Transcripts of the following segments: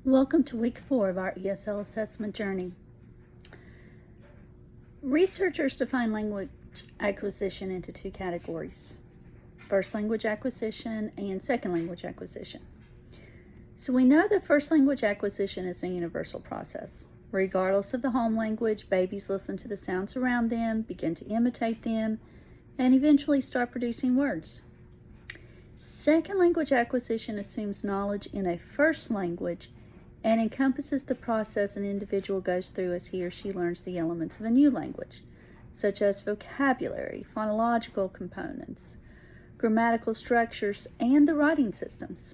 Welcome to week 4 of our ESL assessment journey. Researchers define language acquisition into 2 categories: first language acquisition and second language acquisition. So we know that first language acquisition is a universal process. Regardless of the home language, babies listen to the sounds around them, begin to imitate them, and eventually start producing words. Second language acquisition assumes knowledge in a first language and encompasses the process an individual goes through as he or she learns the elements of a new language, such as vocabulary, phonological components, grammatical structures, and the writing systems.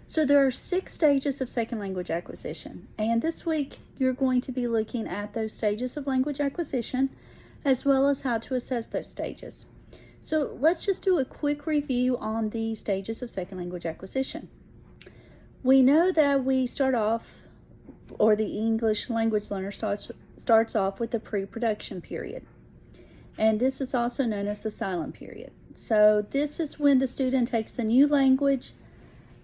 So there are 6 stages of second language acquisition, and this week you're going to be looking at those stages of language acquisition as well as how to assess those stages. So let's just do a quick review on the stages of second language acquisition. We know that we start off, or the English language learner starts off with the pre-production period. And this is also known as the silent period. So this is when the student takes the new language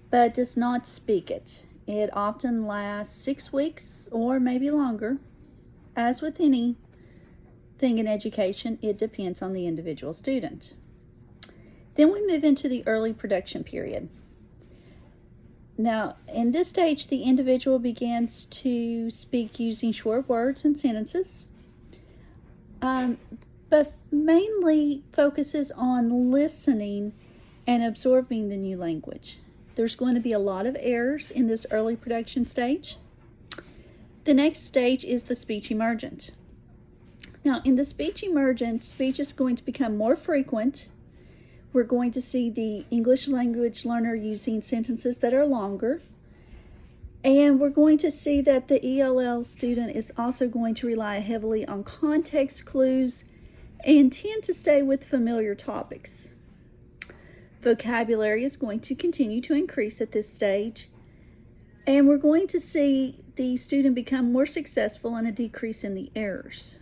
but does not speak it. It often lasts 6 weeks or maybe longer. As with anything in education, it depends on the individual student. Then we move into the early production period. Now, in this stage, the individual begins to speak using short words and sentences, but mainly focuses on listening and absorbing the new language. There's going to be a lot of errors in this early production stage. The next stage is the speech emergent. Now, in the speech emergent, speech is going to become more frequent. We're going to see the English language learner using sentences that are longer. And we're going to see that the ELL student is also going to rely heavily on context clues and tend to stay with familiar topics. Vocabulary is going to continue to increase at this stage. And we're going to see the student become more successful and a decrease in the errors.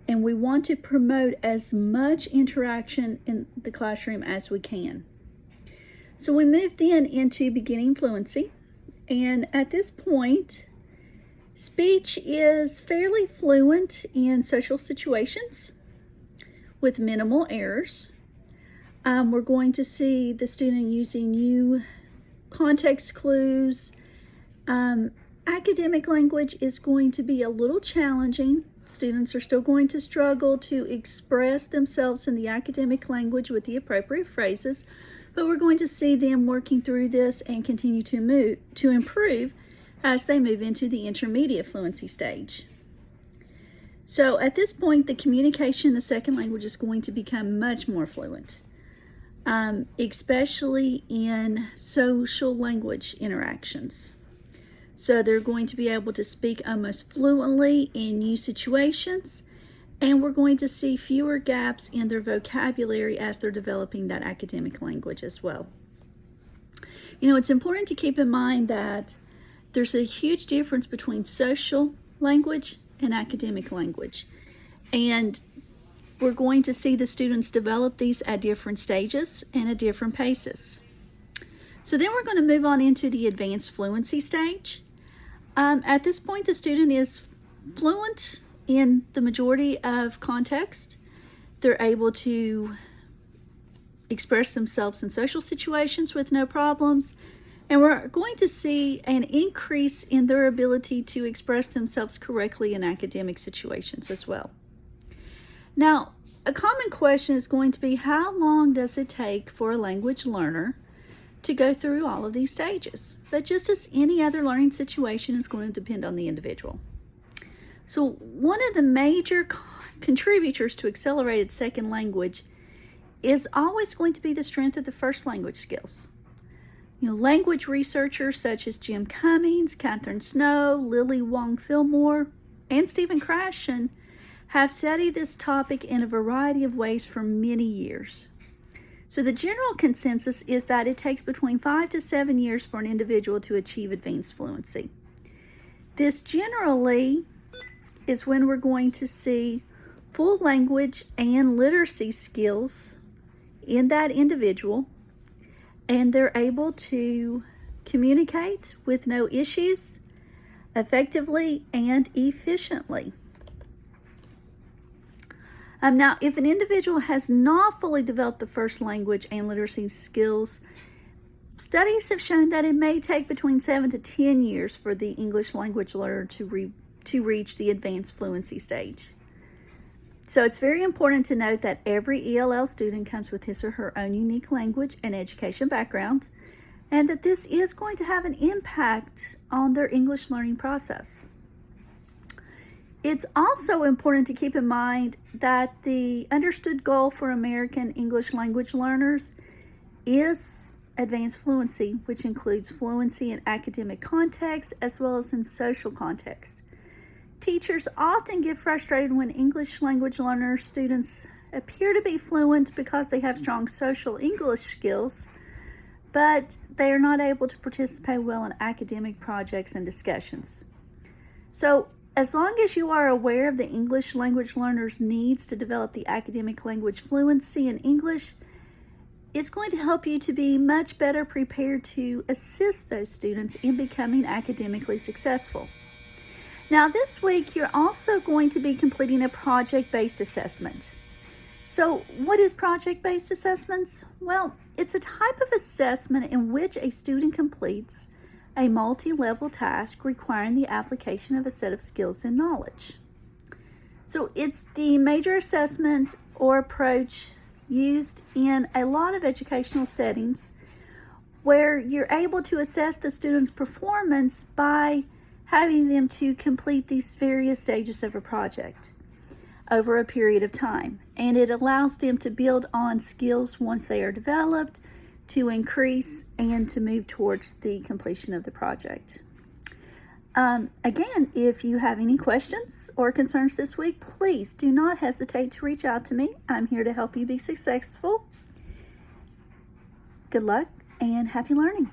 And we want to promote as much interaction in the classroom as we can. So we move then into beginning fluency. And at this point, speech is fairly fluent in social situations with minimal errors. We're going to see the student using new context clues. Academic language is going to be a little challenging. Students are still going to struggle to express themselves in the academic language with the appropriate phrases, but we're going to see them working through this and continue to improve as they move into the intermediate fluency stage. So at this point, the communication in the second language is going to become much more fluent, especially in social language interactions. So they're going to be able to speak almost fluently in new situations, and we're going to see fewer gaps in their vocabulary as they're developing that academic language as well. You know, it's important to keep in mind that there's a huge difference between social language and academic language, and we're going to see the students develop these at different stages and at different paces. So then we're going to move on into the advanced fluency stage. At this point, the student is fluent in the majority of context. They're able to express themselves in social situations with no problems. And we're going to see an increase in their ability to express themselves correctly in academic situations as well. Now, a common question is going to be, how long does it take for a language learner to go through all of these stages? But just as any other learning situation, it's going to depend on the individual. So one of the major contributors to accelerated second language is always going to be the strength of the first language skills. You know, language researchers such as Jim Cummings, Catherine Snow, Lily Wong Fillmore, and Stephen Krashen have studied this topic in a variety of ways for many years. So the general consensus is that it takes between 5 to 7 years for an individual to achieve advanced fluency. This generally is when we're going to see full language and literacy skills in that individual, and they're able to communicate with no issues, effectively and efficiently. Now, if an individual has not fully developed the first language and literacy skills, studies have shown that it may take between 7 to 10 years for the English language learner to reach the advanced fluency stage. So it's very important to note that every ELL student comes with his or her own unique language and education background, and that this is going to have an impact on their English learning process. It's also important to keep in mind that the understood goal for American English language learners is advanced fluency, which includes fluency in academic context as well as in social context. Teachers often get frustrated when English language learner students appear to be fluent because they have strong social English skills, but they are not able to participate well in academic projects and discussions. So, as long as you are aware of the English language learner's needs to develop the academic language fluency in English, it's going to help you to be much better prepared to assist those students in becoming academically successful. Now, this week, you're also going to be completing a project-based assessment. So, what is project-based assessments? Well, it's a type of assessment in which a student completes a multi-level task requiring the application of a set of skills and knowledge. So it's the major assessment or approach used in a lot of educational settings where you're able to assess the student's performance by having them to complete these various stages of a project over a period of time. And it allows them to build on skills once they are developed, to increase and to move towards the completion of the project. Again, if you have any questions or concerns this week, please do not hesitate to reach out to me. I'm here to help you be successful. Good luck and happy learning.